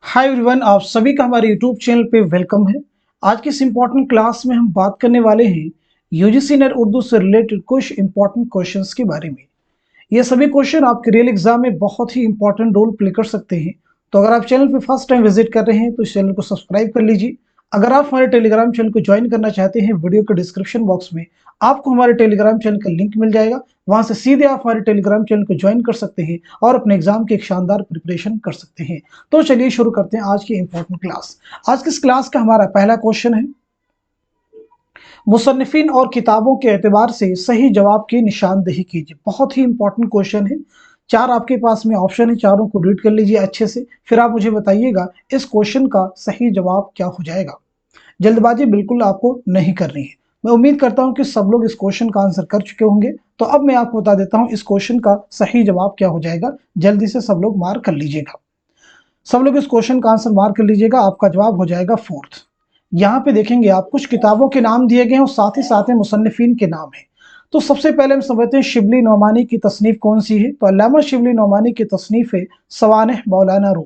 Hi everyone, आप सभी का हमारे यूट्यूब चैनल पे वेलकम है। आज की इस इम्पोर्टेंट क्लास में हम बात करने वाले हैं यूजीसी नेट उर्दू से रिलेटेड कुछ इम्पोर्टेंट क्वेश्चंस के बारे में। ये सभी क्वेश्चन आपके रियल एग्जाम में बहुत ही इंपॉर्टेंट रोल प्ले कर सकते हैं। तो अगर आप चैनल पे फर्स्ट टाइम विजिट कर रहे हैं तो इस चैनल को सब्सक्राइब कर लीजिए। अगर आप हमारे टेलीग्राम चैनल को ज्वाइन करना चाहते हैं, वीडियो के डिस्क्रिप्शन बॉक्स में आपको हमारे टेलीग्राम चैनल का लिंक मिल जाएगा। वहां से सीधे आप हमारे टेलीग्राम चैनल को ज्वाइन कर सकते हैं और अपने एग्जाम की एक शानदार प्रिपरेशन कर सकते हैं। तो चलिए शुरू करते हैं आज की इंपॉर्टेंट क्लास। आज की इस क्लास का हमारा पहला क्वेश्चन है, मुसन्निफिन और किताबों के एतबार से सही जवाब की निशानदेही कीजिए। बहुत ही इंपॉर्टेंट क्वेश्चन है। चार आपके पास में ऑप्शन है, चारों को रीड कर लीजिए अच्छे से, फिर आप मुझे बताइएगा इस क्वेश्चन का सही जवाब क्या हो जाएगा। जल्दबाजी बिल्कुल आपको नहीं करनी है। मैं उम्मीद करता हूं कि सब लोग इस क्वेश्चन का आंसर कर चुके होंगे। तो अब मैं आपको बता देता हूं इस क्वेश्चन का सही जवाब क्या हो जाएगा। जल्दी से सब लोग मार्क कर लीजिएगा। सब लोग इस क्वेश्चन का आंसर मार्क कर लीजिएगा। आपका जवाब हो जाएगा फोर्थ। यहाँ पे देखेंगे आप कुछ किताबों के नाम दिए गए हैं और साथ ही साथ में मुसन्निफिन के नाम है। तो सबसे पहले हम समझते हैं शिबली नोमानी की तसनीफ कौन सी है। तो अल्लामा शिबली नोमानी की तसनीफ है सवानह मौलाना रूम।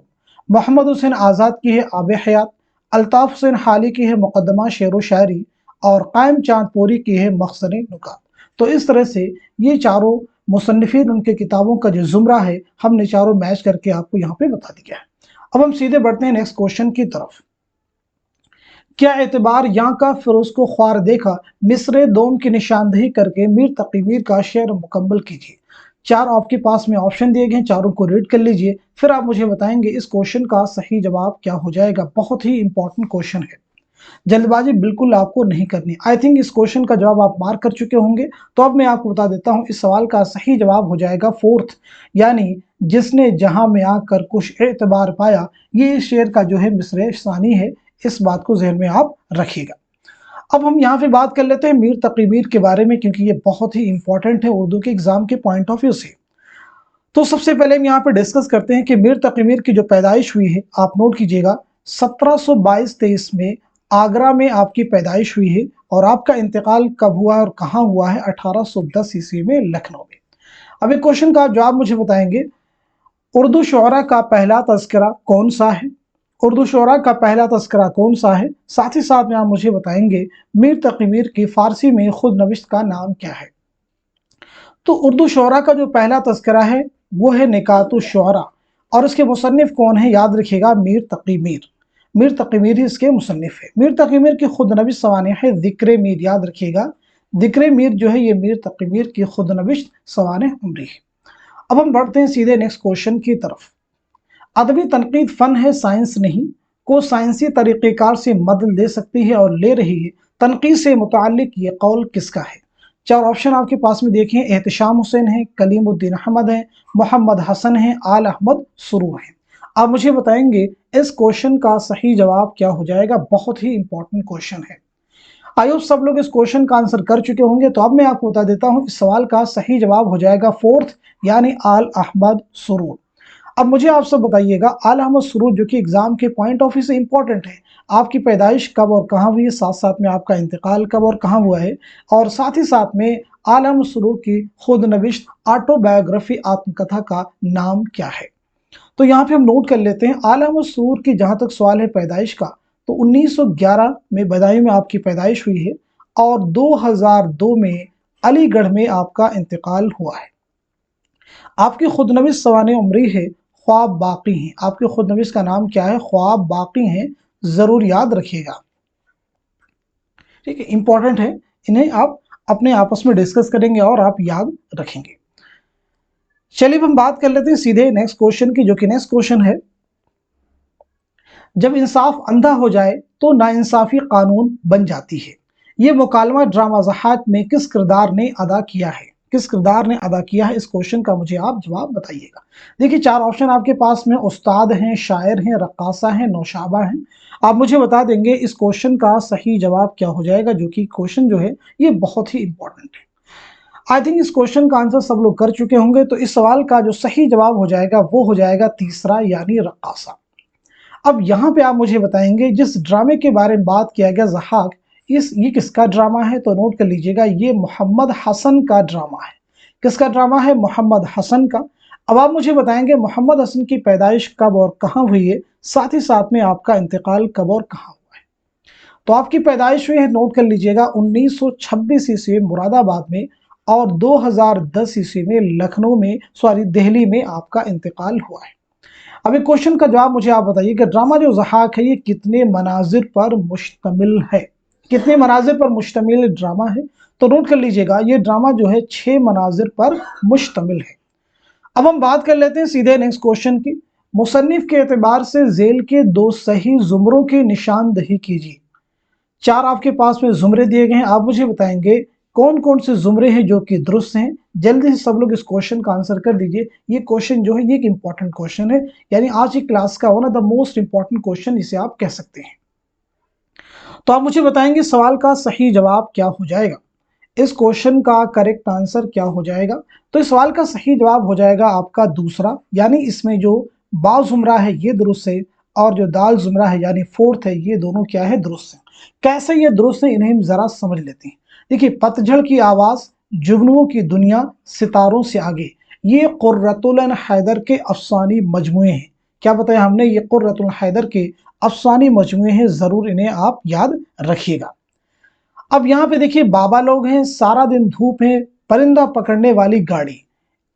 मोहम्मद हुसैन आज़ाद की है आब हयात। अल्ताफ हुसैन हाली की है मुकदमा शेर व शायरी। और कायम चांदपुरी की है मखसर नुकात। तो इस तरह से ये चारों मुसन्निफिन, उनके किताबों का जो जुमरा है, हमने चारों मैच करके आपको यहाँ पे बता दिया है। अब हम सीधे बढ़ते हैं नेक्स्ट क्वेश्चन की तरफ। क्या एतबार यहाँ का फिरोज को ख्वार देखा मिसरे दोम की निशानदेही करके मीर तकी मीर का शेर मुकम्मल कीजिए। चार आपके पास में ऑप्शन दिए गए हैं, चारों को रीड कर लीजिए, फिर आप मुझे बताएंगे इस क्वेश्चन का सही जवाब क्या हो जाएगा। बहुत ही इंपॉर्टेंट क्वेश्चन है, जल्दबाजी बिल्कुल आपको नहीं करनी। आई थिंक इस क्वेश्चन का जवाब आप मार्क कर चुके होंगे। तो अब मैं आपको बता देता हूं इस सवाल का सही जवाब हो जाएगा फोर्थ, यानी जिसने जहां में आकर कुछ एतबार पाया। ये इस शेर का जो है मिसरे सानी है, इस बात को जहन में आप रखिएगा। अब हम यहाँ पे बात कर लेते हैं मीर तकी मीर के बारे में, क्योंकि ये बहुत ही इंपॉर्टेंट है उर्दू के एग्जाम के पॉइंट ऑफ व्यू से। तो सबसे पहले हम यहाँ पे डिस्कस करते हैं कि मीर तकी मीर की जो पैदाइश हुई है, आप नोट कीजिएगा 1722-23 में आगरा में आपकी पैदाइश हुई है। और आपका इंतकाल कब हुआ है और कहाँ हुआ है? 1810 ईस्वी में लखनऊ में। अब एक क्वेश्चन का आप जवाब मुझे बताएंगे, उर्दू शुअरा का पहला तज़किरा कौन सा है? उर्दू शुअरा का पहला तज़किरा कौन सा है? साथ ही साथ में आप मुझे बताएंगे मीर तकी मीर की फारसी में खुद नविश्त का नाम क्या है? तो उर्दू शुअरा का जो पहला तज़किरा है वो है निकातुश शुअरा, और इसके मुसन्निफ कौन है? याद रखिएगा मीर तकी मीर। मीर तकी मीर ही इसके मुसन्निफ है। मीर तकी मीर की खुद नविश्त सवाने है ज़िक्र मीर। याद रखिएगा ज़िक्र मीर जो है ये मीर तकी मीर की खुद नविश्त सवाने उम्री है। अब हम बढ़ते हैं सीधे नेक्स्ट क्वेश्चन की तरफ। अदबी तनकीद फन है, साइंस नहीं, को साइंसी तरीक़ेकार से मदद ले सकती है और ले रही है। तनकीद से मुताल्लिक ये कौल किसका है? चार ऑप्शन आपके पास में देखें, एहतशाम हुसैन है, कलीमुद्दीन अहमद है, मोहम्मद हसन है, आल अहमद सुरूर है। आप मुझे बताएंगे इस क्वेश्चन का सही जवाब क्या हो जाएगा। बहुत ही इंपॉर्टेंट क्वेश्चन है। आई होप सब लोग इस क्वेश्चन का आंसर कर चुके होंगे। तो अब मैं आपको बता देता हूं इस सवाल का सही जवाब हो जाएगा फोर्थ, यानी आल अहमद सुरूर। अब मुझे आप सब बताइएगा आल अहमद सुरूर जो कि एग्जाम के पॉइंट ऑफ व्यू से इंपॉर्टेंट है, आपकी पैदाइश कब और कहाँ हुई है, साथ साथ में आपका इंतकाल कब और कहाँ हुआ है, और साथ ही साथ में आल अहमद सुरूर की खुद नविश्त ऑटोबायोग्राफी आत्मकथा का नाम क्या है। तो यहाँ पे हम नोट कर लेते हैं आल अहमद सुरूर की जहाँ तक सवाल है पैदाइश का, तो 1911 में बदायूं में आपकी पैदाइश हुई है और 2002 में अलीगढ़ में आपका इंतकाल हुआ है। आपकी खुदनविश सवाने उम्री है ख्वाब बाकी हैं। आपके खुदनविश का नाम क्या है? ख्वाब बाकी हैं। जरूर याद रखिएगा, ठीक है, इंपॉर्टेंट है। इन्हें आप अपने आपस में डिस्कस करेंगे और आप याद रखेंगे। चलिए हम बात कर लेते हैं सीधे नेक्स्ट क्वेश्चन की, जो कि नेक्स्ट क्वेश्चन है, जब इंसाफ अंधा हो जाए तो नाइंसाफी कानून बन जाती है। ये मुकालमा ड्रामा ज़हाक में किस किरदार ने अदा किया है? किस किरदार ने अदा किया है? इस क्वेश्चन का मुझे आप जवाब बताइएगा। देखिए चार ऑप्शन आपके पास में, उस्ताद हैं, शायर हैं, रक्कासा हैं, नौशाबा हैं। आप मुझे बता देंगे इस क्वेश्चन का सही जवाब क्या हो जाएगा, जो कि क्वेश्चन जो है ये बहुत ही इंपॉर्टेंट है। आई थिंक इस क्वेश्चन का आंसर सब लोग कर चुके होंगे। तो इस सवाल का जो सही जवाब हो जाएगा वो हो जाएगा तीसरा, यानी रक्कासा। अब यहाँ पे आप मुझे बताएंगे जिस ड्रामे के बारे में बात किया गया ज़हाक, ये किसका ड्रामा है? तो नोट कर लीजिएगा ये मोहम्मद हसन का ड्रामा है। किसका ड्रामा है? मोहम्मद हसन का। अब आप मुझे बताएंगे मोहम्मद हसन की पैदाइश कब और कहाँ हुई है, साथ ही साथ में आपका इंतकाल कब और कहाँ हुआ है। तो आपकी पैदाइश हुई है, नोट कर लीजिएगा, 1926 ईस्वी में मुरादाबाद में, और 2010 ईस्वी में लखनऊ में, दिल्ली में आपका इंतकाल हुआ है। अब एक क्वेश्चन का जवाब मुझे आप बताइए कि ड्रामा जो ज़हाक है ये कितने मनाजिर पर मुश्तमिल है, कितने मनाजिर पर मुश्तमिल ड्रामा है। तो नोट कर लीजिएगा, ये ड्रामा जो है 6 मनाजिर पर मुश्तमिल है। अब हम बात कर लेते हैं सीधे नेक्स्ट क्वेश्चन की। मुसन्निफ के एतबार से झेल के 2 सही जुमरों की निशानदही कीजिए। 4 आपके पास में जुमरे दिए गए हैं, आप मुझे बताएंगे कौन कौन से जुमरे हैं जो कि दुरुस्त हैं। जल्दी से सब लोग इस क्वेश्चन का आंसर कर दीजिए। ये क्वेश्चन जो है ये एक इंपॉर्टेंट क्वेश्चन है, यानी आज की क्लास का one of the most important question इसे आप कह सकते हैं। तो आप मुझे बताएंगे सवाल का सही जवाब क्या हो जाएगा, इस क्वेश्चन का करेक्ट आंसर क्या हो जाएगा। तो इस सवाल का सही जवाब हो जाएगा आपका दूसरा, यानी इसमें जो बा जुमरा है ये दुरुस्त है, और जो दाल जुमरा है यानी फोर्थ है, ये दोनों क्या है, दुरुस्त है। कैसे ये दुरुस्त है, इन्हें हम जरा समझ लेते हैं। देखिए, पतझड़ की आवाज, जुगनुओं की दुनिया, सितारों से आगे, ये कुर्रतुल हैदर के अफसानी मजमुए हैं। क्या बताया हमने, ये कुर्रतुल हैदर के अफसानी मजमुए हैं, जरूर इन्हें आप याद रखिएगा। अब यहाँ पे देखिए, बाबा लोग हैं, सारा दिन धूप है, परिंदा पकड़ने वाली गाड़ी।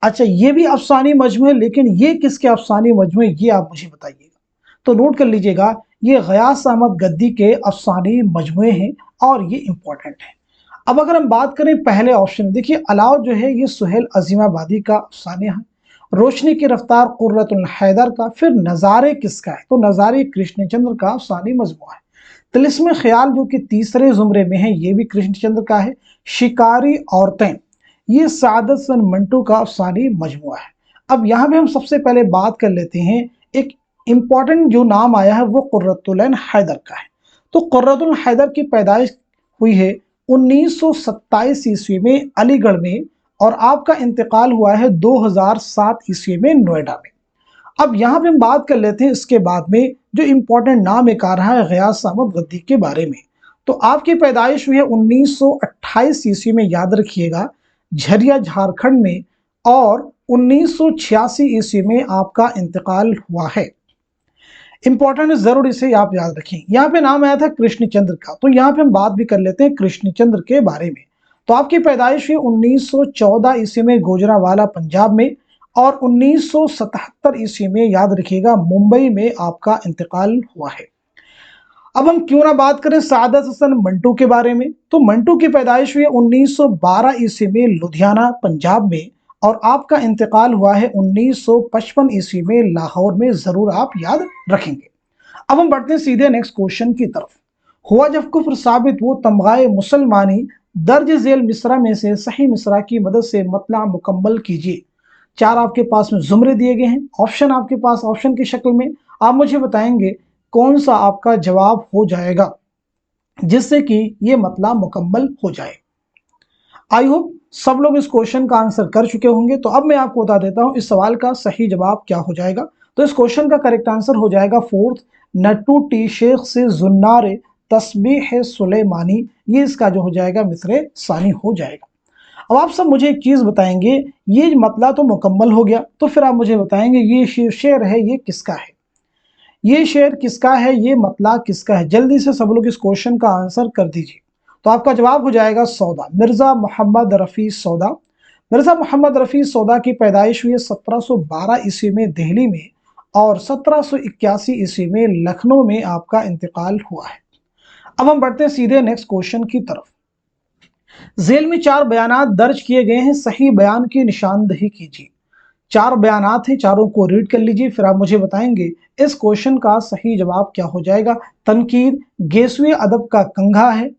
अच्छा, ये भी अफसानी मजमू है, लेकिन ये किसके अफसानी मजमू है ये आप मुझे बताइएगा। तो नोट कर लीजिएगा, ये गयास अहमद गद्दी के अफसानी मजमुए हैं और ये इंपॉर्टेंट है। अब अगर हम बात करें पहले ऑप्शन, देखिए अलाव जो है ये सुहेल अजीमाबादी का अफसाना है, रोशनी की रफ्तार कुर्रतुल हैदर का, फिर नज़ारे किसका है, तो नज़ारे कृष्णचंद्र का अफसानी मजमू है। तिलिस्म ख्याल जो कि तीसरे जुमरे में है, ये भी कृष्णचंद्र का है। शिकारी औरतें, ये सादत सन मंटू का अफसानी मजमुआ है। अब यहाँ पे हम सबसे पहले बात कर लेते हैं, एक इंपॉर्टेंट जो नाम आया है वो कुर्रतुल हैदर का है। तो कुर्रतुल हैदर की पैदाइश हुई है 1927 ईस्वी में अलीगढ़ में, और आपका इंतकाल हुआ है 2007 ईस्वी में नोएडा में। अब यहाँ पे हम बात कर लेते हैं इसके बाद में जो इंपॉर्टेंट नाम एक आ रहा है गयास अहमद गद्दी के बारे में। तो आपकी पैदाइश हुई है 1928 ईस्वी में, याद रखिएगा, झरिया झारखंड में, और 1986 ईस्वी में आपका इंतकाल हुआ है। इंपॉर्टेंट है, जरूर इसे आप याद रखें। यहाँ पे नाम आया था कृष्णचंद्र का, तो यहाँ पे हम बात भी कर लेते हैं कृष्णचंद्र के बारे में। तो आपकी पैदाइश हुई 1914 ईस्वी में गुजरांवाला पंजाब में, और 1977 ईस्वी में, याद रखिएगा, मुंबई में आपका इंतकाल हुआ है। अब हम क्यों ना बात करें सादत हसन मंटू के बारे में। तो मंटू की पैदाइश हुई 1912 ईस्वी में लुधियाना पंजाब में, और आपका इंतकाल हुआ है 1955 ईस्वी में लाहौर में, जरूर आप याद रखेंगे। अब हम बढ़ते हैं सीधे नेक्स्ट क्वेश्चन की तरफ। हुआ जब कुफ्र साबित वो तमगाए मुसलमानी, दर्ज झेल मिसरा में से सही मिसरा की मदद से मतला मुकम्मल कीजिए। 4 आपके पास में जुमरे दिए गए हैं, ऑप्शन आपके पास ऑप्शन की शक्ल में, आप मुझे बताएंगे कौन सा आपका जवाब हो जाएगा जिससे कि ये मतला मुकम्मल हो जाए। आई होप सब लोग इस क्वेश्चन का आंसर कर चुके होंगे। तो अब मैं आपको बता देता हूं इस सवाल का सही जवाब क्या हो जाएगा। तो इस क्वेश्चन का करेक्ट आंसर हो जाएगा फोर्थ, नट्टू टी शेख से जुन्नारे तस्बीह सुलेमानी, ये इसका जो हो जाएगा मिसरे सानी हो जाएगा। अब आप सब मुझे एक चीज बताएंगे, ये मतला तो मुकम्मल हो गया, तो फिर आप मुझे बताएंगे ये शेर है ये किसका है, ये शेर किसका है, ये मतला किसका है। जल्दी से सब लोग इस क्वेश्चन का आंसर कर दीजिए। तो आपका जवाब हो जाएगा सौदा, मिर्जा मोहम्मद रफ़ी सौदा। मिर्जा मोहम्मद रफ़ी सौदा की पैदाइश हुई 1712 ईस्वी में दिल्ली में, और 1781 ईस्वी में लखनऊ में आपका इंतकाल हुआ है। अब हम बढ़ते हैं सीधे नेक्स्ट क्वेश्चन की तरफ। झेल में 4 बयानात दर्ज किए गए हैं, सही बयान की निशानदही कीजिए। 4 बयानात हैं, चारों को रीड कर लीजिए, फिर आप मुझे बताएंगे इस क्वेश्चन का सही जवाब क्या हो जाएगा। तनकीद गेसवे अदब का कंघा है,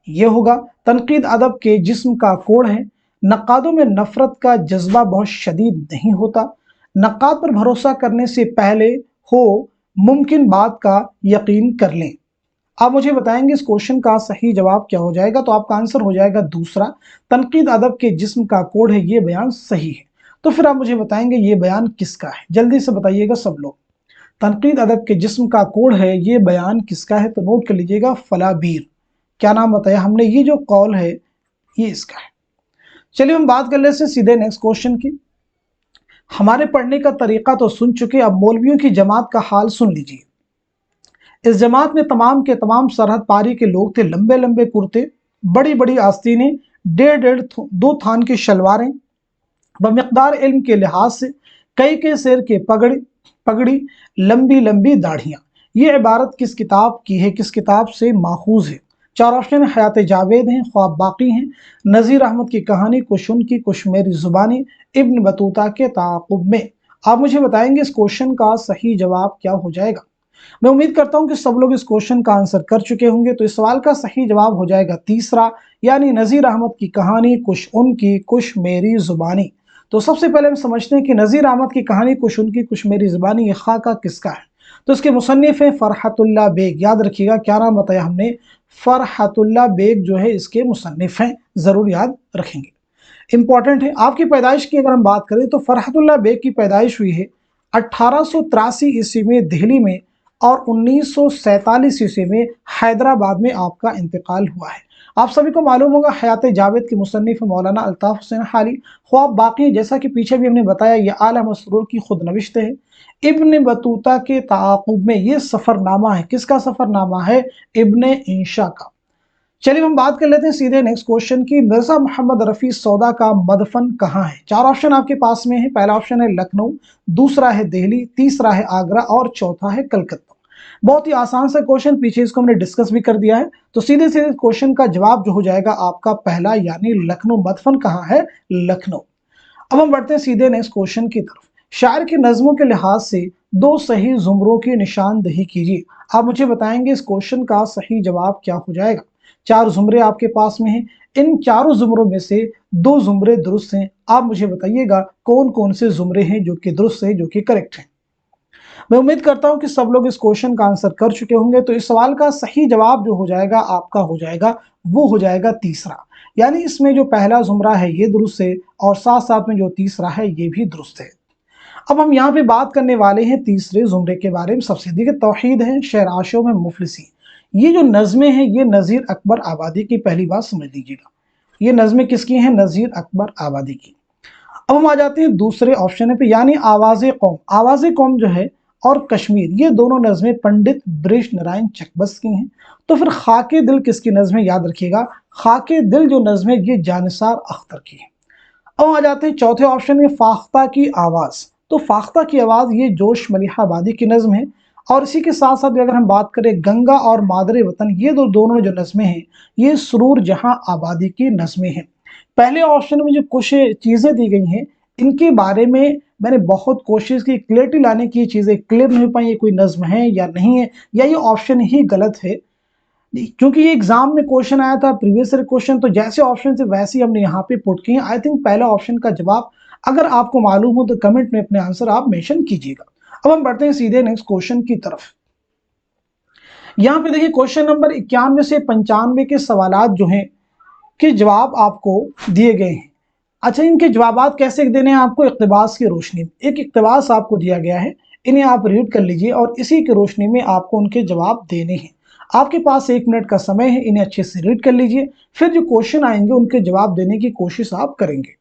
ये होगा। तनकीद अदब के जिस्म का कोड है। नक्कादों में नफरत का जज्बा बहुत शदीद नहीं होता। नक्काद पर भरोसा करने से पहले हो मुमकिन बात का यकीन कर लें। आप मुझे बताएंगे इस क्वेश्चन का सही जवाब क्या हो जाएगा। तो आपका आंसर हो जाएगा दूसरा, तनकीद अदब के जिस्म का कोड है, ये बयान सही है। तो फिर आप मुझे बताएंगे ये बयान किसका है, जल्दी से बताइएगा सब लोग। तनकीद अदब के जिस्म का कोड है, ये बयान किसका है, तो नोट कर लीजिएगा, फलाबीर। क्या नाम बताया हमने, ये जो कॉल है ये इसका है। चलिए हम बात कर लेते हैं सीधे नेक्स्ट क्वेश्चन की। हमारे पढ़ने का तरीका तो सुन चुके, अब मौलवियों की जमात का हाल सुन लीजिए। इस जमात में तमाम के तमाम सरहद पारी के लोग थे, लंबे लंबे कुर्ते, बड़ी बड़ी आस्तीनें, डेढ़ डेढ़ दो थान की शलवारें, बमिकदार इल्म के लिहाज से कई के सिर के पगड़ी, लंबी लंबी दाढ़ियां। ये इबारत किस किताब की है, किस किताब से माखूज है? चार ऑप्शन है, हयात जावेद हैं, ख्वाब बाकी हैं, नज़ीर अहमद की कहानी, कुछ उनकी कुछ मेरी जुबानी, इब्न बतूता के ताक़ुब में। आप मुझे बताएंगे इस क्वेश्चन का सही जवाब क्या हो जाएगा। मैं उम्मीद करता हूं कि सब लोग इस क्वेश्चन का आंसर कर चुके होंगे। तो इस सवाल का सही जवाब हो जाएगा तीसरा, यानी नज़ीर अहमद की कहानी, कुछ उनकी कुछ मेरी जुबानी। तो सबसे पहले हम समझते हैं कि नज़ीर अहमद की कहानी, कुछ उनकी कुछ मेरी जुबानी, ये खाका किसका है? तो इसके मुसन्निफ हैं फरहतुल्लाह बेग। याद रखिएगा क्या नाम बताया हमने, फरहतुल्लाह बेग जो है इसके मुसन्निफ हैं, जरूर याद रखेंगे, इंपॉर्टेंट है। आपकी पैदाइश की अगर हम बात करें तो फरहतुल्लाह बेग की पैदाइश हुई है 1883 ईस्वी में दिल्ली में, और 1947 ईस्वी में हैदराबाद में आपका इंतकाल हुआ है। आप सभी को मालूम होगा हयात जावेद के मुसन्निफ मौलाना अल्ताफ हुसैन हाली। ख्वाब बाकी, जैसा कि पीछे भी हमने बताया, ये आला मसरूर की खुद नविश्त है। इब्न बतूता के ताक़ुब में, ये सफरनामा है, किसका सफरनामा है? इब्न इंशा का। चलिए हम बात कर लेते हैं सीधे नेक्स्ट क्वेश्चन की। मिर्जा मोहम्मद रफी सौदा का मदफन कहाँ है? चार ऑप्शन आपके पास में है। पहला ऑप्शन है लखनऊ, दूसरा है दिल्ली, तीसरा है आगरा और चौथा है कलकत्ता। बहुत ही आसान सा क्वेश्चन, पीछे इसको हमने डिस्कस भी कर दिया है। तो सीधे सीधे क्वेश्चन का जवाब जो हो जाएगा आपका पहला, यानी लखनऊ। मदफन कहाँ है? लखनऊ। अब हम बढ़ते हैं सीधे नेक्स्ट क्वेश्चन की तरफ। शायर की नज्मों के लिहाज से दो सही जुमरों की निशानदही कीजिए। आप मुझे बताएंगे इस क्वेश्चन का सही जवाब क्या हो जाएगा। चार जुमरे आपके पास में हैं, इन चारों जुमरों में से दो जुमरे दुरुस्त हैं। आप मुझे बताइएगा कौन कौन से जुमरे हैं जो कि दुरुस्त हैं, जो कि करेक्ट हैं। मैं उम्मीद करता हूं कि सब लोग इस क्वेश्चन का आंसर कर चुके होंगे। तो इस सवाल का सही जवाब जो हो जाएगा आपका हो जाएगा, वो हो जाएगा तीसरा, यानी इसमें जो पहला जुमरा है ये दुरुस्त है, और साथ साथ में जो तीसरा है ये भी दुरुस्त है। अब हम यहाँ पे बात करने वाले हैं तीसरे जुमरे के बारे में। सबसे देखिए, तौहीद है, शेर आशो में मुफलिसी। ये जो नज़में हैं ये नज़ीर अकबर आबादी की, पहली बात समझ लीजिएगा, ये नज़में किसकी हैं? नज़ीर अकबर आबादी की। अब हम आ जाते हैं दूसरे ऑप्शन पे, यानी आवाज़ कौम। आवाज़ कौम जो है और कश्मीर, ये दोनों नज़में पंडित बृज नारायण चकबस्त की हैं। तो फिर खाके दिल किसकी नज़में? याद रखिएगा, खाके दिल जो नज़म है ये जानिसार अख्तर की है। अब आ जाते हैं चौथे ऑप्शन में, फाख्ता की आवाज़। तो फाख्ता की आवाज़ ये जोश मलिहा आबादी की नज़म है। और इसी के साथ साथ अगर हम बात करें गंगा और मादरे वतन, ये दोनों जो नज़में हैं ये सुरूर जहां आबादी की नज़में हैं। पहले ऑप्शन में जो कुछ चीज़ें दी गई हैं इनके बारे में मैंने बहुत कोशिश की क्लियरिटी लाने की, चीज़ें क्लियर नहीं हो पाई, ये कोई नज़म है या नहीं है, या ये ऑप्शन ही गलत है। क्योंकि ये एग्जाम में क्वेश्चन आया था, प्रीवियस ईयर क्वेश्चन, तो जैसे ऑप्शन थे वैसे ही हमने यहाँ पे पुट किए। आई थिंक पहला ऑप्शन का जवाब अगर आपको मालूम हो तो कमेंट में अपने आंसर आप मेंशन कीजिएगा। अब हम बढ़ते हैं सीधे नेक्स्ट क्वेश्चन की तरफ। यहाँ पे देखिए क्वेश्चन नंबर 91 से 95 के सवालात जो हैं के जवाब आपको दिए गए हैं। अच्छा, इनके जवाब कैसे देने हैं आपको? इक्तबास की रोशनी में एक इक्तबास आपको दिया गया है, इन्हें आप रीड कर लीजिए और इसी की रोशनी में आपको उनके जवाब देने हैं। आपके पास 1 मिनट का समय है, इन्हें अच्छे से रीड कर लीजिए, फिर जो क्वेश्चन आएंगे उनके जवाब देने की कोशिश आप करेंगे।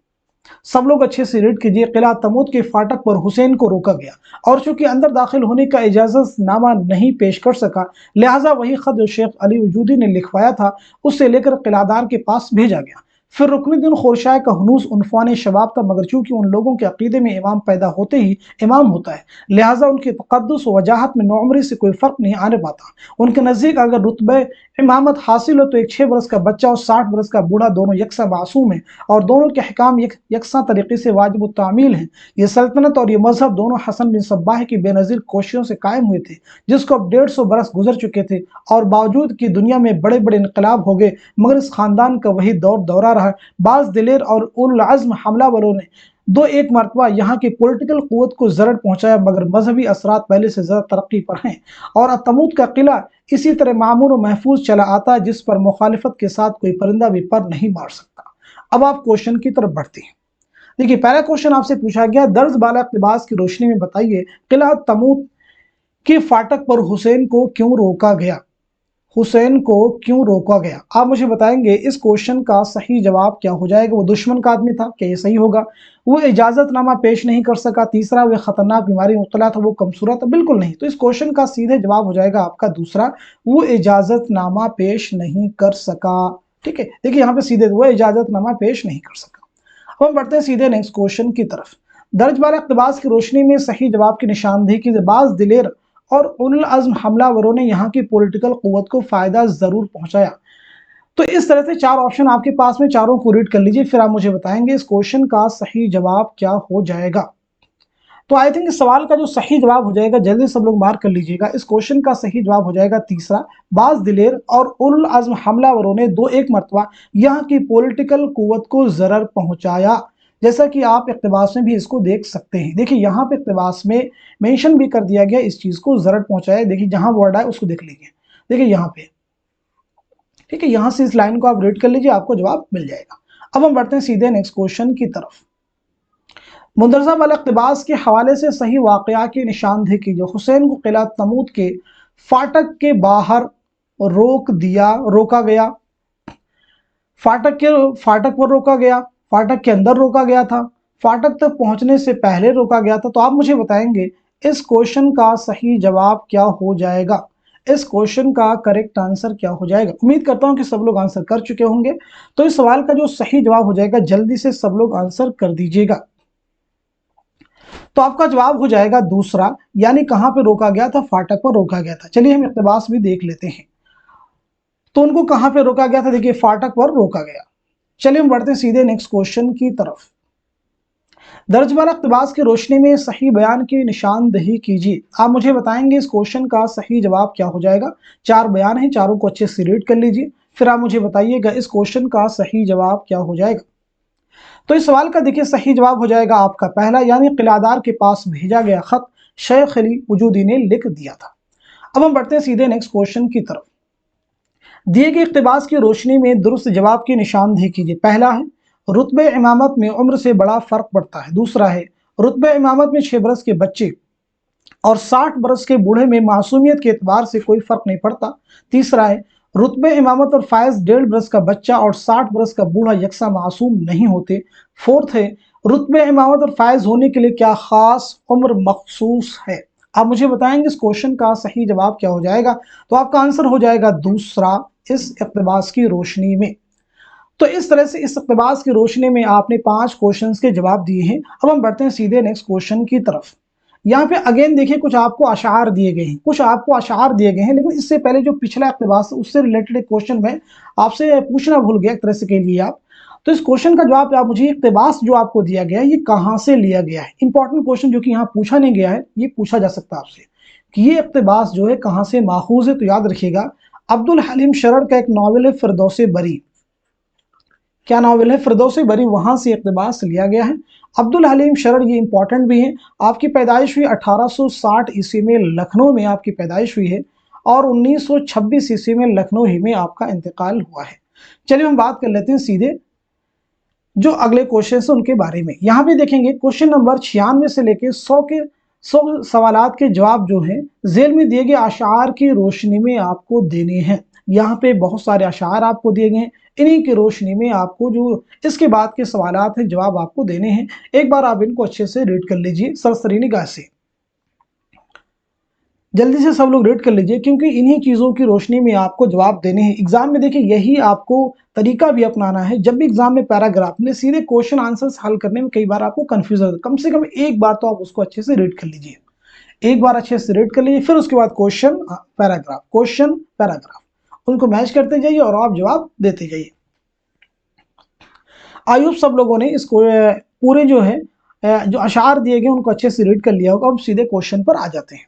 सब लोग अच्छे से रीड कीजिए। किला तमूद के फाटक पर हुसैन को रोका गया, और चूंकि अंदर दाखिल होने का इजाजतनामा नहीं पेश कर सका, लिहाजा वही खत जो शेख अली वजूदी ने लिखवाया था उससे लेकर किलादार के पास भेजा गया। फिर रुकनुद्दीन खोरशाह का हुनूस उनफान शबाब था, मगर चूंकि उन लोगों के अकीदे में इमाम पैदा होते ही इमाम होता है, लिहाजा उनके तकद्दुस वजाहत में नौमरी से कोई फ़र्क नहीं आने पाता। उनके नज़दीक अगर रुतबे इमामत हासिल हो तो एक 6 बरस का बच्चा और 60 बरस का बूढ़ा दोनों यकसा मासूम है, और दोनों के अहकाम यकसा तरीके से वाजिब तामील हैं। ये सल्तनत और ये मजहब दोनों हसन बिन सब्बाह की बेनज़ीर कोशिशों से कायम हुए थे, जिसको अब 150 बरस गुजर चुके थे, और बावजूद कि दुनिया में बड़े बड़े इनकलाब हो गए, मगर इस खानदान का वही दौर दौरा रहा। बाज दिलेर और उल अज़्म हमलावरों ने दो एक मरतबा यहाँ की पॉलिटिकल कुव्वत को ज़रर पहुंचाया, मगर मजहबी असरात पहले से ज़्यादा तरक्की पर हैं, और तमूद का किला इसी तरह मामून और महफूज चला आता है, जिस पर मुखालिफत के साथ कोई परिंदा भी पर नहीं मार सकता। अब आप क्वेश्चन की तरफ बढ़ते हैं। देखिए, पहला क्वेश्चन आपसे पूछा गया, दर्ज बाला इक़्तिबास की रोशनी में बताइए किला तमूद के फाटक पर हुसैन को क्यों रोका गया? हुसैन को क्यों रोका गया? आप मुझे बताएंगे इस क्वेश्चन का सही जवाब क्या हो जाएगा? वो दुश्मन का आदमी था, क्या ये सही होगा? वो इजाजतनामा पेश नहीं कर सका। तीसरा, वो खतरनाक बीमारी में मुब्तला था, वो कमसूरा था। बिल्कुल नहीं। तो इस क्वेश्चन का सीधे जवाब हो जाएगा आपका दूसरा, वो इजाजतनामा पेश नहीं कर सका। ठीक है, देखिए यहाँ पे सीधे वो इजाजतनामा पेश नहीं कर सका। अब हम बढ़ते हैं सीधे नेक्स्ट क्वेश्चन की तरफ। दर्ज बार इक़्तिबास की रोशनी में सही जवाब की निशानदेही की बाज़ दिलेर और उलुल अज़्म हमलावरों ने यहाँ की पॉलिटिकल क़ुव्वत को फ़ायदा ज़रूर पहुँचाया। तो इस तरह से चार ऑप्शन आपके पास में, चारों को रीड कर लीजिए, फिर आप मुझे बताएंगे इस क्वेश्चन का सही जवाब क्या हो जाएगा। तो आई थिंक इस सवाल का जो सही जवाब हो जाएगा, जल्दी सब लोग मार्क कर लीजिएगा, इस क्वेश्चन का सही जवाब हो जाएगा तीसरा, बाज़ दिलेर और उलुल अज़्म हमलावरों ने दो एक मरतबा यहाँ की पॉलिटिकल क़ुव्वत को ज़रर पहुँचाया। जैसा कि आप इक़्तिबास में भी इसको देख सकते हैं। देखिए यहाँ पे इक़्तिबास में मेंशन भी कर दिया गया इस चीज़ को, ज़रर पहुँचाया। देखिए जहाँ वर्ड है उसको देख लीजिए, देखिए यहाँ पे, ठीक है, यहाँ से इस लाइन को आप रीड कर लीजिए, आपको जवाब मिल जाएगा। अब हम बढ़ते हैं सीधे नेक्स्ट क्वेश्चन की तरफ। मुंदरजा वाला इक़्तिबास के हवाले से सही वाक़या की निशानदेही कीजिए। हुसैन को किला तमूद के फाटक के बाहर रोका गया, फाटक पर रोका गया, फाटक के अंदर रोका गया था, फाटक तक पहुंचने से पहले रोका गया था। तो आप मुझे बताएंगे इस क्वेश्चन का सही जवाब क्या हो जाएगा? इस क्वेश्चन का करेक्ट आंसर क्या हो जाएगा? उम्मीद करता हूं कि सब लोग आंसर कर चुके होंगे। तो इस सवाल का जो सही जवाब हो जाएगा, जल्दी से सब लोग आंसर कर दीजिएगा। तो आपका जवाब हो जाएगा दूसरा, यानी कहां पे रोका गया था? फाटक पर रोका गया था। चलिए हम इक़्तिबास भी देख लेते हैं। तो उनको कहां पे रोका गया था? देखिए फाटक पर रोका गया। चलिए हम बढ़ते हैं सीधे नेक्स्ट क्वेश्चन की तरफ। दर्ज वाला इक़्तिबास की रोशनी में सही बयान की निशानदेही कीजिए। आप मुझे बताएंगे इस क्वेश्चन का सही जवाब क्या हो जाएगा? चार बयान हैं, चारों को अच्छे से रीड कर लीजिए, फिर आप मुझे बताइएगा इस क्वेश्चन का सही जवाब क्या हो जाएगा। तो इस सवाल का देखिए सही जवाब हो जाएगा आपका पहला, यानी किलादार के पास भेजा गया खत शेख अली वजूदी ने लिख दिया था। अब हम बढ़ते हैं सीधे नेक्स्ट क्वेश्चन की तरफ। दिए गए इक़्तिबास की रोशनी में दुरुस्त जवाब की निशानदेही कीजिए। पहला है रुतबे इमामत में उम्र से बड़ा फर्क पड़ता है। दूसरा है रुतबे इमामत में 6 बरस के बच्चे और 60 बरस के बूढ़े में मासूमियत के एतबार से कोई फर्क नहीं पड़ता। तीसरा है रुतबे इमामत और फायज 1.5 बरस का बच्चा और 60 बरस का बूढ़ा यकसा मासूम नहीं होते। फोर्थ है रुतबे इमामत और फायज होने के लिए क्या खास उम्र मखसूस है? आप मुझे बताएंगे इस क्वेश्चन का सही जवाब क्या हो जाएगा? तो आपका आंसर हो जाएगा दूसरा, इस इक़्तिबास की रोशनी में। तो इस तरह से इस इक़्तिबास की रोशनी में आपने 5 क्वेश्चंस के जवाब दिए हैं। अब हम बढ़ते हैं सीधे नेक्स्ट क्वेश्चन की तरफ। यहाँ पे अगेन देखिए कुछ आपको अशार दिए गए हैं, लेकिन इससे पहले जो पिछला इक़्तिबास उससे रिलेटेड एक क्वेश्चन में आपसे पूछना भूल गया एक तरह से कह लिए आप। तो इस क्वेश्चन का जवाब आप मुझे, इक़्तिबास जो आपको दिया गया है ये कहाँ से लिया गया है? इंपॉर्टेंट क्वेश्चन जो कि यहाँ पूछा नहीं गया है, ये पूछा जा सकता है आपसे कि ये इक़्तिबास जो है कहाँ से माखूज है। तो याद रखिएगा अब्दुल हलीम शरर का एक नावल है फिरदौसे बरी। क्या नावल है? फिरदौसे बरी, वहां से इक़्तिबास लिया गया है। अब्दुल हलीम शरर ये इंपॉर्टेंट भी है। आपकी पैदाइश हुई 1860 ईस्वी में, लखनऊ में आपकी पैदाइश हुई है और 1926 ईस्वी में लखनऊ ही में आपका इंतकाल हुआ है। चलिए हम बात कर लेते हैं सीधे जो अगले क्वेश्चन है उनके बारे में। यहाँ पे देखेंगे क्वेश्चन नंबर 96 से लेके 100 सवालात के जवाब जो है जेल में दिए गए अशार की रोशनी में आपको देने हैं। यहाँ पे बहुत सारे अशार आपको दिए गए हैं, इन्हीं की रोशनी में आपको जो इसके बाद के सवालात हैं जवाब आपको देने हैं। एक बार आप इनको अच्छे से रीड कर लीजिए सरसरी निगाह से, जल्दी से सब लोग रीड कर लीजिए, क्योंकि इन्हीं चीज़ों की रोशनी में आपको जवाब देने हैं। एग्जाम में देखिए यही आपको तरीका भी अपनाना है। जब भी एग्जाम में पैराग्राफ में सीधे क्वेश्चन आंसर्स हल करने में कई बार आपको कंफ्यूजन होता है, कम से कम एक बार तो आप उसको अच्छे से रीड कर लीजिए, एक बार अच्छे से रीड कर लीजिए, फिर उसके बाद क्वेश्चन पैराग्राफ उनको मैच करते जाइए और आप जवाब देते जाइए। आयुब सब लोगों ने इसको पूरे जो है जो अशार दिए गए उनको अच्छे से रीड कर लिया होगा। अब सीधे क्वेश्चन पर आ जाते हैं।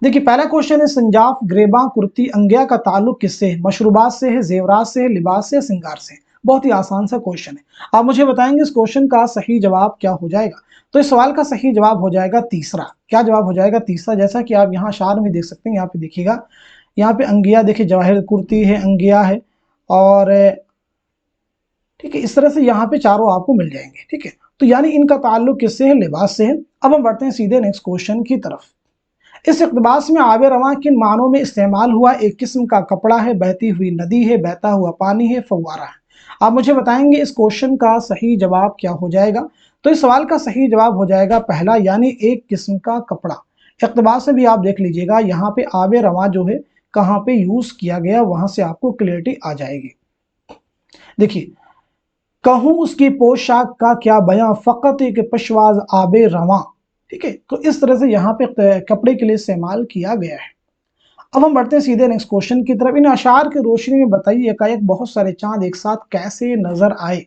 देखिए पहला क्वेश्चन है संजाफ ग्रेबा कुर्ती अंगिया का ताल्लुक किससे है? मशरूबात से है, जेवरात से है, लिबास से, सिंगार से। बहुत ही आसान सा क्वेश्चन है। आप मुझे बताएंगे इस क्वेश्चन का सही जवाब क्या हो जाएगा? तो इस सवाल का सही जवाब हो जाएगा तीसरा। क्या जवाब हो जाएगा? तीसरा। जैसा कि आप यहाँ अशार में देख सकते हैं, यहाँ पे देखिएगा, यहाँ पे अंगिया देखिए, जवाहिर कुर्ती है, अंगिया है, और ठीक है इस तरह से यहाँ पे चारों आपको मिल जाएंगे। ठीक है, तो यानी इनका ताल्लुक किससे है? लिबास से है। अब हम बढ़ते हैं सीधे नेक्स्ट क्वेश्चन की तरफ। इस इक़्तिबास में आब रवां किन मानों में इस्तेमाल हुआ? एक किस्म का कपड़ा है, बहती हुई नदी है, बहता हुआ पानी है, फव्वारा है। आप मुझे बताएंगे इस क्वेश्चन का सही जवाब क्या हो जाएगा? तो इस सवाल का सही जवाब हो जाएगा पहला, यानी एक किस्म का कपड़ा। इक़्तिबास से भी आप देख लीजिएगा, यहाँ पे आब रवां जो है कहाँ पे यूज किया गया, वहां से आपको क्लियरिटी आ जाएगी। देखिए, कहूं उसकी पोशाक का क्या बयां, फकत एक पशवाज आब रवां। ठीक है, तो इस तरह से यहाँ पे कपड़े के लिए इस्तेमाल किया गया है। अब हम बढ़ते हैं सीधे नेक्स्ट क्वेश्चन की तरफ। इन अशार की रोशनी में बताइए एकाएक बहुत सारे चांद एक साथ कैसे नजर आए।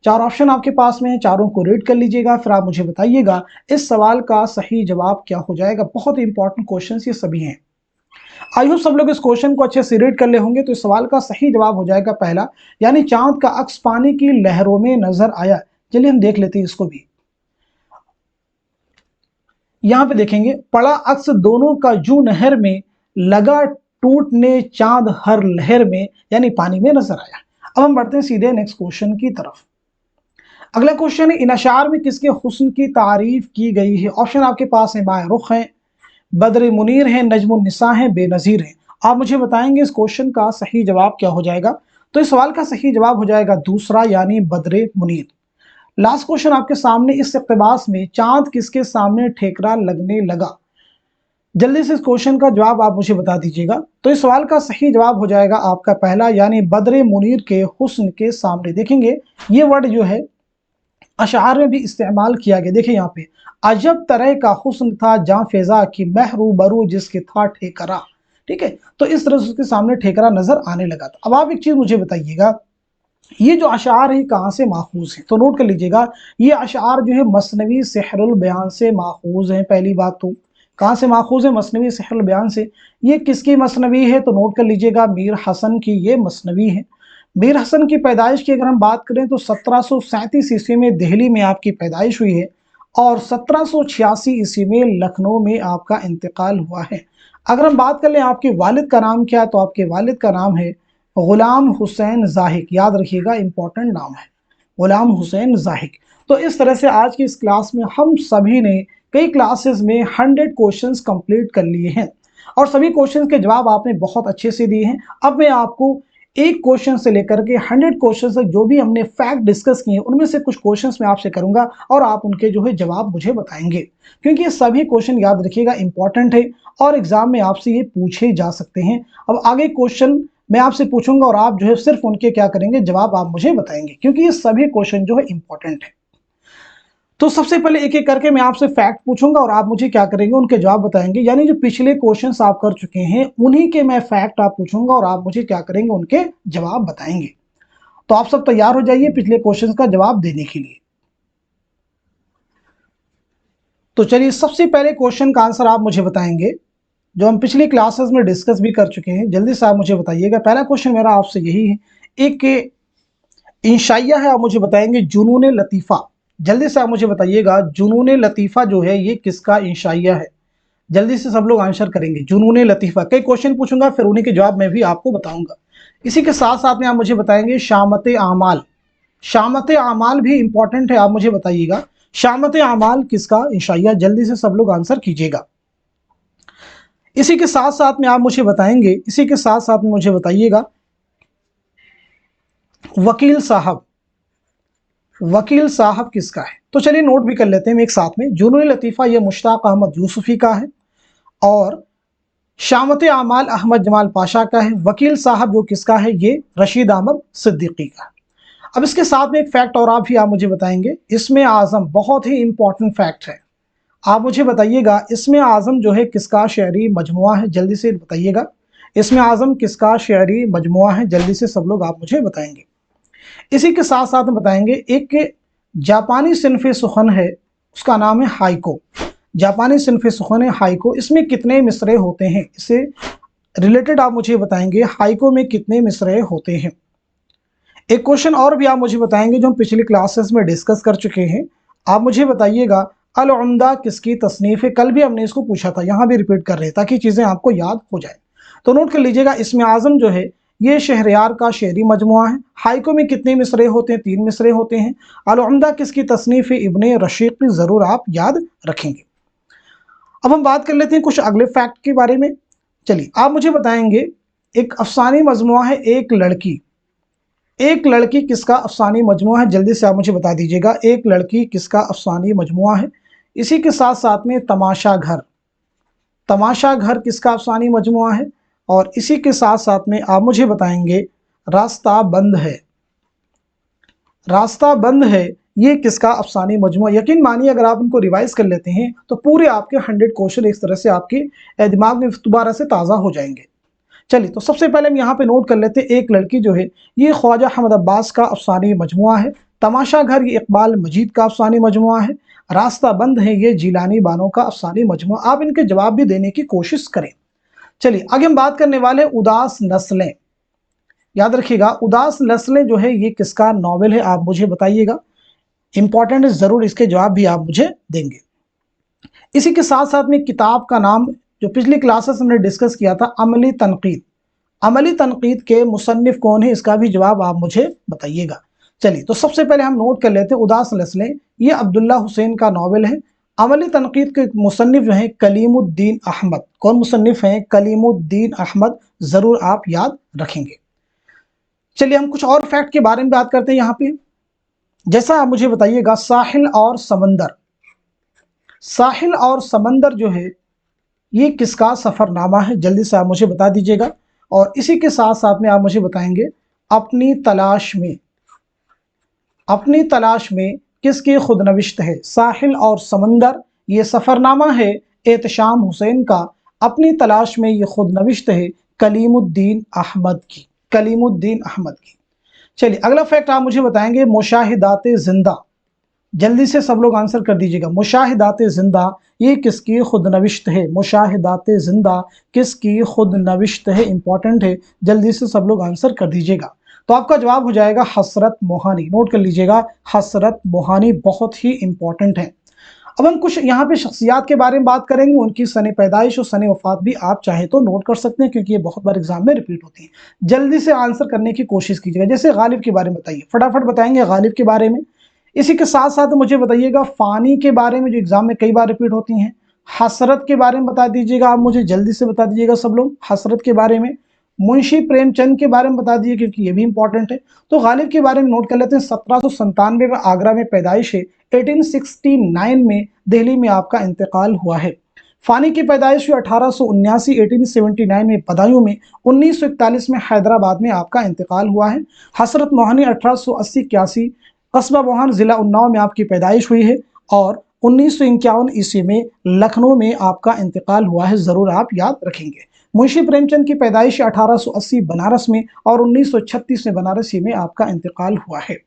चार ऑप्शन आपके पास में है, चारों को रीड कर लीजिएगा, फिर आप मुझे बताइएगा इस सवाल का सही जवाब क्या हो जाएगा। बहुत ही इंपॉर्टेंट क्वेश्चन ये सभी हैं। आई होप सब लोग इस क्वेश्चन को अच्छे से रीड कर ले होंगे। तो इस सवाल का सही जवाब हो जाएगा पहला, यानी चांद का अक्स पानी की लहरों में नजर आया। चलिए हम देख लेते हैं इसको भी। यहां पे देखेंगे, पड़ा अक्स दोनों का जू नहर में, लगा टूटने चांद हर लहर में, यानी पानी में नजर आया। अब हम बढ़ते हैं सीधे नेक्स्ट क्वेश्चन की तरफ। अगला क्वेश्चन है, इन अशार में किसके हुस्न की तारीफ की गई है? ऑप्शन आपके पास है, माए रुख है, बद्र मुनीर है, नजमुन निसा है, बेनजीर है। आप मुझे बताएंगे इस क्वेश्चन का सही जवाब क्या हो जाएगा? तो इस सवाल का सही जवाब हो जाएगा दूसरा, यानी बद्र मुनीर। लास्ट क्वेश्चन आपके सामने, इस इक़्तिबास में चांद किसके सामने ठेकरा लगने लगा? जल्दी से इस क्वेश्चन का जवाब आप मुझे बता दीजिएगा। तो इस सवाल का सही जवाब हो जाएगा आपका पहला, यानी बद्र मुनीर के हुस्न के सामने। देखेंगे ये वर्ड जो है अशार में भी इस्तेमाल किया गया। देखिए यहाँ पे, अजब तरह का हुस्न था जां फेजा की, महरू बरू जिसके था ठेकरा। ठीक है, तो इस तरह से उसके सामने ठेकरा नजर आने लगा था। अब आप एक चीज मुझे बताइएगा, ये जो अशार है कहाँ से माखूज है? तो नोट कर लीजिएगा, ये अशार जो है मसनवी सेहरुल बयान से माखूज है। पहली बात तो कहाँ से माखूज है? मसनवी सेहरुल बयान से। ये किसकी मसनवी है? तो नोट कर लीजिएगा, मीर हसन की ये मसनवी है। मीर हसन की पैदाइश की अगर हम बात करें तो 1737 ईस्वी में दिल्ली में आपकी पैदाइश हुई है और 1786 ईस्वी में लखनऊ में आपका इंतकाल हुआ है। अगर हम बात कर लें आपके वालिद का नाम क्या है, तो आपके वालिद का नाम है गुलाम हुसैन ज़ाहिक। याद रखिएगा, इंपॉर्टेंट नाम है गुलाम हुसैन ज़ाहिक। तो इस तरह से आज की इस क्लास में हम सभी ने कई क्लासेस में 100 क्वेश्चंस कंप्लीट कर लिए हैं और सभी क्वेश्चंस के जवाब आपने बहुत अच्छे से दिए हैं। अब मैं आपको एक क्वेश्चन से लेकर के 100 क्वेश्चन तक जो भी हमने फैक्ट डिस्कस किए हैं, उनमें से कुछ क्वेश्चंस मैं आपसे करूंगा और आप उनके जो है जवाब मुझे बताएंगे, क्योंकि ये सभी क्वेश्चन याद रखिएगा इंपॉर्टेंट है और एग्जाम में आपसे ये पूछे जा सकते हैं। अब आगे क्वेश्चन मैं आपसे पूछूंगा और आप जो है सिर्फ उनके क्या करेंगे, जवाब आप मुझे बताएंगे, क्योंकि ये सभी क्वेश्चन जो है इंपॉर्टेंट है। तो सबसे पहले एक एक करके मैं आपसे फैक्ट पूछूंगा और आप मुझे क्या करेंगे, उनके जवाब बताएंगे। यानी जो पिछले क्वेश्चंस आप कर चुके हैं उन्हीं के मैं फैक्ट आप पूछूंगा और आप मुझे क्या करेंगे, उनके जवाब बताएंगे। तो आप सब तैयार हो जाइए पिछले क्वेश्चंस का जवाब देने के लिए। तो चलिए, सबसे पहले क्वेश्चन का आंसर आप मुझे बताएंगे जो हम पिछली क्लासेस में डिस्कस भी कर चुके हैं। जल्दी से आप मुझे बताइएगा। पहला क्वेश्चन मेरा आपसे यही है, एक इंशाइया है, आप मुझे बताएंगे जुनून लतीफ़ा। जल्दी से आप मुझे बताइएगा, जुनून लतीफ़ा जो है ये किसका इंशाइया है? जल्दी से सब लोग आंसर करेंगे। जुनून लतीफ़ा, कई क्वेश्चन पूछूंगा, फिर उन्हीं के जवाब मैं भी आपको बताऊंगा। इसी के साथ साथ में आप मुझे बताएंगे शामत आमाल। शामत आमाल भी इंपॉर्टेंट है, आप मुझे बताइएगा शामत आमाल किसका इंशाइया? जल्दी से सब लोग आंसर कीजिएगा। इसी के साथ साथ में आप मुझे बताएंगे, इसी के साथ साथ में मुझे बताइएगा वकील साहब, वकील साहब किसका है? तो चलिए नोट भी कर लेते हैं एक साथ में। जुनून लतीफ़ा ये मुश्ताक अहमद यूसुफी का है और शामत आमाल अहमद जमाल पाशा का है। वकील साहब जो किसका है? ये रशीद अहमद सिद्दीकी का। अब इसके साथ में एक फैक्ट और आप भी आप मुझे बताएंगे, इसमें आज़म बहुत ही इंपॉर्टेंट फैक्ट है। आप मुझे बताइएगा इसमें आज़म जो है किसका शेरी मजमुआ है? जल्दी से बताइएगा, इसमें आज़म किसका शेरी मजमुआ है? जल्दी से सब लोग आप मुझे बताएंगे। इसी के साथ साथ में बताएंगे एक जापानी सिनफ़े सुखन है, उसका नाम है हाइको। जापानी सिनफ़े सुखन है हाइको, इसमें कितने मिसरे होते हैं? इससे रिलेटेड आप मुझे बताएंगे हाइको में कितने मिसरे होते हैं। एक क्वेश्चन और भी आप मुझे बताएंगे जो हम पिछली क्लासेस में डिस्कस कर चुके हैं। आप मुझे बताइएगा अल उम्दा किसकी तसनीफ है? कल भी हमने इसको पूछा था, यहाँ भी रिपीट कर रहे हैं ताकि चीज़ें आपको याद हो जाए। तो नोट कर लीजिएगा, इसमें आज़म जो है ये शहरयार का शेरी मजमुआ है। हाइको में कितने मिसरे होते हैं? 3 मिसरे होते हैं। अल उम्दा किसकी तसनीफ है? इब्ने रशीक, ज़रूर आप याद रखेंगे। अब हम बात कर लेते हैं कुछ अगले फैक्ट के बारे में। चलिए आप मुझे बताएंगे, एक अफसानी मजमुआ है एक लड़की। एक लड़की किसका अफसानी मजमुआ है? जल्दी से आप मुझे बता दीजिएगा, एक लड़की किसका अफसानी मजमुआ है? इसी के साथ साथ में तमाशा घर, तमाशा घर किसका अफसानी मजमुआ है? और इसी के साथ साथ में आप मुझे बताएंगे रास्ता बंद है, रास्ता बंद है ये किसका अफसानी मजमुआ? यकीन मानिए अगर आप इनको रिवाइज कर लेते हैं तो पूरे आपके 100 क्वेश्चन इस तरह से आपके दिमाग में दोबारा से ताज़ा हो जाएंगे। चलिए तो सबसे पहले हम यहाँ पे नोट कर लेते हैं, एक लड़की जो है ये ख्वाजा अहमद अब्बास का अफसानी मजमुआ है। तमाशा घर ये इकबाल मजीद का अफसानी मजमुआ है। रास्ता बंद है ये जिलानी बानो का अफसानी मजमुआ। आप इनके जवाब भी देने की कोशिश करें। चलिए आगे हम बात करने वाले उदास नस्लें। याद रखिएगा उदास नस्लें जो है ये किसका नॉवेल है? आप मुझे बताइएगा, इंपॉर्टेंट है, जरूर इसके जवाब भी आप मुझे देंगे। इसी के साथ साथ में किताब का नाम जो पिछली क्लासेस हमने डिस्कस किया था, अमली तनकीद। अमली तनकीद के मुसन्निफ कौन है? इसका भी जवाब आप मुझे बताइएगा। चलिए तो सबसे पहले हम नोट कर लेते हैं उदास नस्लें, ये अब्दुल्ला हुसैन का नॉवेल है। अमली तनकीद के मुसन्निफ जो हैं कलीमुद्दीन अहमद। कौन मुसन्निफ हैं? कलीमुद्दीन अहमद, जरूर आप याद रखेंगे। चलिए हम कुछ और फैक्ट के बारे में बात करते हैं यहाँ पे। जैसा आप मुझे बताइएगा साहिल और समंदर, साहिल और समंदर जो है ये किसका सफरनामा है? जल्दी से आप मुझे बता दीजिएगा। और इसी के साथ साथ में आप मुझे बताएंगे अपनी तलाश में, अपनी तलाश में किसकी खुदनविश्त है? साहिल और समंदर ये सफरनामा है एहतशाम हुसैन का। अपनी तलाश में ये खुदनविश्त है कलीमुद्दीन अहमद की, कलीमुद्दीन अहमद की। चलिए अगला फैक्ट आप मुझे बताएंगे मुशाहिदात जिंदा। जल्दी से सब लोग आंसर कर दीजिएगा, मुशाहिदात जिंदा ये किसकी खुदनविश्त है? मुशाहिदात जिंदा किसकी खुदनविश्त है? इंपॉर्टेंट है, जल्दी से सब लोग आंसर कर दीजिएगा। तो आपका जवाब हो जाएगा हसरत मोहानी। नोट कर लीजिएगा, हसरत मोहानी बहुत ही इंपॉर्टेंट है। अब हम कुछ यहाँ पे शख्सियात के बारे में बात करेंगे, उनकी सने पैदाइश और सने वफात भी आप चाहे तो नोट कर सकते हैं क्योंकि ये बहुत बार एग्जाम में रिपीट होती है। जल्दी से आंसर करने की कोशिश कीजिएगा। जैसे गालिब के बारे में बताइए, फटाफट बताएंगे गालिब के बारे में। इसी के साथ साथ मुझे बताइएगा फानी के बारे में जो एग्जाम में कई बार रिपीट होती हैं। हसरत के बारे में बता दीजिएगा, आप मुझे जल्दी से बता दीजिएगा सब लोग हसरत के बारे में। मुंशी प्रेमचंद के बारे में बता दीजिए क्योंकि ये भी इंपॉर्टेंट है। तो गालिब के बारे में नोट कर लेते हैं, 1797 में आगरा में पैदाइश है, 1869 में दिल्ली में आपका इंतकाल हुआ है। फानी की पैदाइश हुई 1879 1879 में बदायूं में, 1941 में हैदराबाद में आपका इंतकाल हुआ है। हसरत मोहानी 1880-81 कस्बा मोहन जिला उन्नाव में आपकी पैदाइश हुई है और 1951 ईस्वी में लखनऊ में आपका इंतकाल हुआ है, जरूर आप याद रखेंगे। मुंशी प्रेमचंद की पैदाइश 1880 बनारस में और 1936 में बनारसी में आपका इंतकाल हुआ है।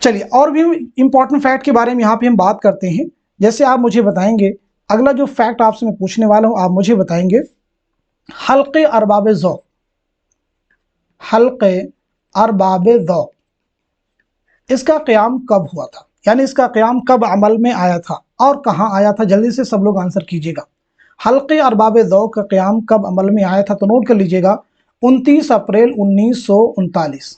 चलिए और भी इंपॉर्टेंट फैक्ट के बारे में यहाँ पे हम बात करते हैं। जैसे आप मुझे बताएंगे, अगला जो फैक्ट आपसे मैं पूछने वाला हूँ, आप मुझे बताएंगे हल्के अरबाब ज़ौक़, हल्के अरबाब ज़ौक़ इसका क़याम कब हुआ था? यानी इसका क़याम कब अमल में आया था और कहाँ आया था? जल्दी से सब लोग आंसर कीजिएगा। हल्के अरबाब ज़ौक़ का क़याम कब अमल में आया था? तो नोट कर लीजिएगा 29 अप्रैल 1939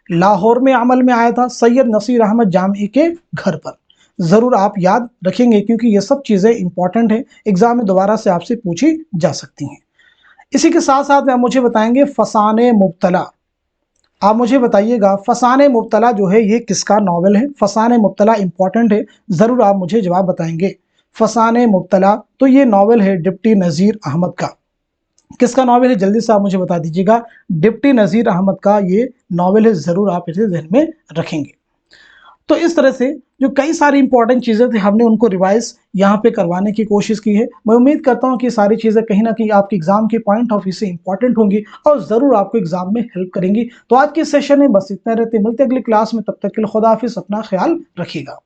लाहौर में अमल में आया था, सैयद नसीर अहमद जामी के घर पर। ज़रूर आप याद रखेंगे क्योंकि ये सब चीज़ें इंपॉर्टेंट है, एग्जाम में दोबारा से आपसे पूछी जा सकती हैं। इसी के साथ साथ में आप मुझे बताएंगे फसाने मुब्तला। आप मुझे बताइएगा फसाने मुब्तला जो है ये किसका नॉवेल है? फसाने मुब्तला इंपॉर्टेंट है, ज़रूर आप मुझे जवाब बताएंगे। फसाने मुब्तला तो ये नॉवेल है डिप्टी नज़ीर अहमद का। किसका नॉवेल है? जल्दी से आप मुझे बता दीजिएगा। डिप्टी नज़ीर अहमद का ये नॉवेल है, ज़रूर आप इसे ध्यान में रखेंगे। तो इस तरह से जो कई सारी इंपॉर्टेंट चीज़ें थी हमने उनको रिवाइज यहाँ पे करवाने की कोशिश की है। मैं उम्मीद करता हूँ कि सारी चीज़ें कहीं ना कहीं आपके एग्जाम के पॉइंट ऑफ व्यू से इंपॉर्टेंट होंगी और ज़रूर आपको एग्जाम में हेल्प करेंगी। तो आज के सेशन में बस इतना रहते, मिलते अगली क्लास में, तब तक के लिए खुदा हाफिज़, अपना ख्याल रखिएगा।